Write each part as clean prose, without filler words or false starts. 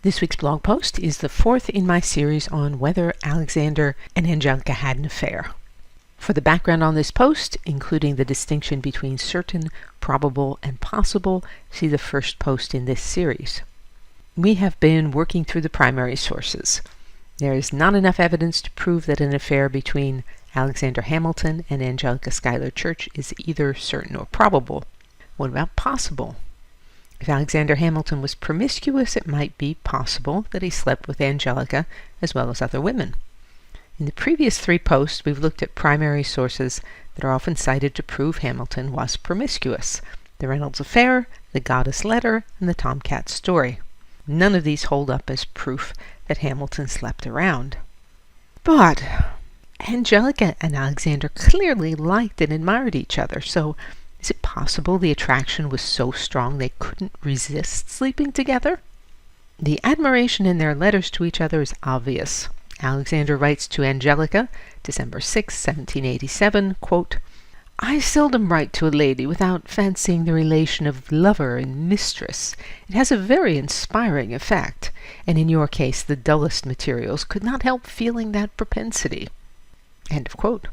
This week's blog post is the fourth in my series on whether Alexander and Angelica had an affair. For the background on this post, including the distinction between certain, probable, and possible, see the first post in this series. We have been working through the primary sources. There is not enough evidence to prove that an affair between Alexander Hamilton and Angelica Schuyler Church is either certain or probable. What about possible? If Alexander Hamilton was promiscuous, it might be possible that he slept with Angelica as well as other women. In the previous three posts, we've looked at primary sources that are often cited to prove Hamilton was promiscuous: the Reynolds affair, the Goddess letter, and the Tomcat story. None of these hold up as proof that Hamilton slept around. But Angelica and Alexander clearly liked and admired each other, so is it possible the attraction was so strong they couldn't resist sleeping together? The admiration in their letters to each other is obvious. Alexander writes to Angelica, December 6, 1787, quote, "I seldom write to a lady without fancying the relation of lover and mistress. It has a very inspiring effect, and in your case the dullest materials could not help feeling that propensity." End of quote.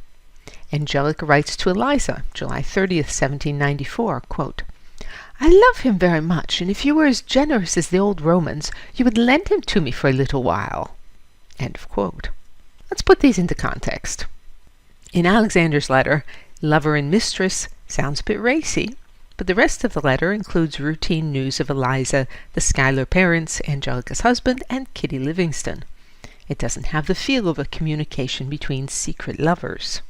Angelica writes to Eliza, July 30th, 1794, quote, "I love him very much, and if you were as generous as the old Romans, you would lend him to me for a little while." End of quote. Let's put these into context. In Alexander's letter, lover and mistress sounds a bit racy, but the rest of the letter includes routine news of Eliza, the Schuyler parents, Angelica's husband, and Kitty Livingston. It doesn't have the feel of a communication between secret lovers.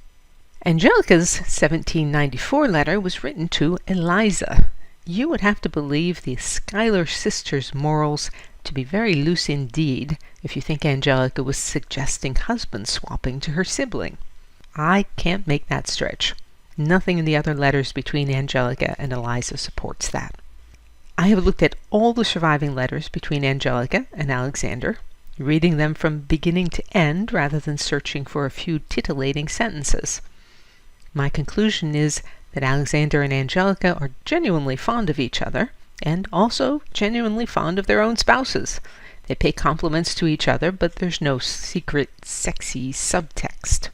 Angelica's 1794 letter was written to Eliza. You would have to believe the Schuyler sisters' morals to be very loose indeed if you think Angelica was suggesting husband swapping to her sibling. I can't make that stretch. Nothing in the other letters between Angelica and Eliza supports that. I have looked at all the surviving letters between Angelica and Alexander, reading them from beginning to end rather than searching for a few titillating sentences. My conclusion is that Alexander and Angelica are genuinely fond of each other, and also genuinely fond of their own spouses. They pay compliments to each other, but there's no secret, sexy subtext.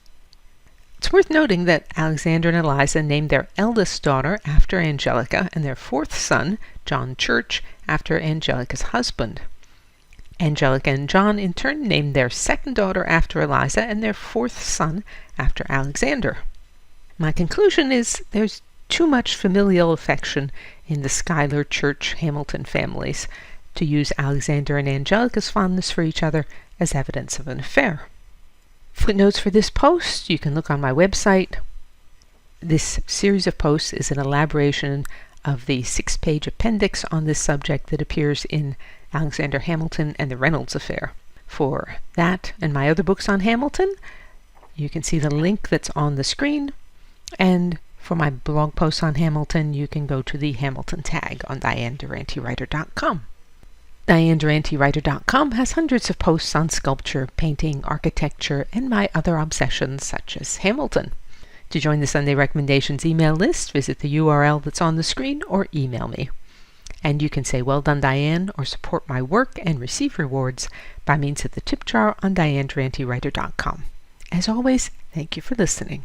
It's worth noting that Alexander and Eliza named their eldest daughter after Angelica, and their fourth son, John Church, after Angelica's husband. Angelica and John in turn named their second daughter after Eliza, and their fourth son after Alexander. My conclusion is there's too much familial affection in the Schuyler Church Hamilton families to use Alexander and Angelica's fondness for each other as evidence of an affair. Footnotes for this post you can look on my website. This series of posts is an elaboration of the 6-page appendix on this subject that appears in Alexander Hamilton and the Reynolds affair. For that and my other books on Hamilton, you can see the link that's on the screen. And for my blog posts on Hamilton, you can go to the Hamilton tag on DianeDurantewriter.com. DianeDurantewriter.com has hundreds of posts on sculpture, painting, architecture, and my other obsessions such as Hamilton. To join the Sunday Recommendations email list, visit the URL that's on the screen or email me. And you can say "Well done, Diane," or support my work and receive rewards by means of the tip jar on DianeDurantewriter.com. As always, thank you for listening.